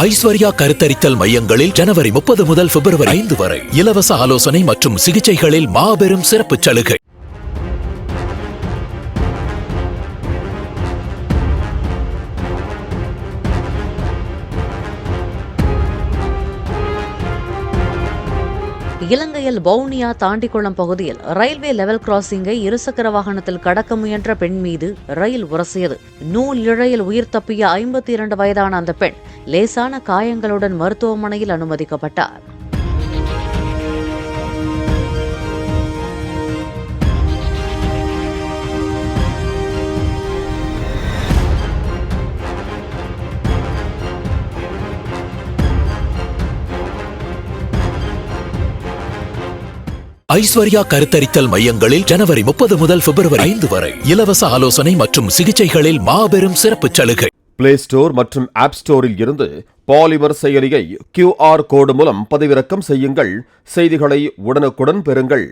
ஐஸ்வர்யா கருத்தரித்தல் மையங்களில் ஜனவரி 30 முதல் பிப்ரவரி 5 வரை இலவச ஆலோசனை மற்றும் சிகிச்சைகளில் மாபெரும் சிறப்பு சலுகை. இலங்கையில் வவுனியா தாண்டிக்குளம் பகுதியில் ரயில்வே லெவல் கிராசிங்கை இருசக்கர வாகனத்தில் கடக்க முயன்ற பெண் மீது ரயில் உரசியது. நூல் இழையில் உயிர் தப்பிய 52 வயதான அந்த பெண் லேசான காயங்களுடன் மருத்துவமனையில் அனுமதிக்கப்பட்டார். ஐஸ்வர்யா கருத்தரித்தல் மையங்களில் ஜனவரி 30 முதல் பிப்ரவரி 5 வரை இலவச ஆலோசனை மற்றும் சிகிச்சைகளில் மாபெரும் சிறப்பு சலுகை. பிளே ஸ்டோர் மற்றும் ஆப் ஸ்டோரில் இருந்து பாலிமர் செயலியை QR கோடு மூலம் பதிவிறக்கம் செய்யுங்கள். செய்திகளை உடனுக்குடன் பெறுங்கள்.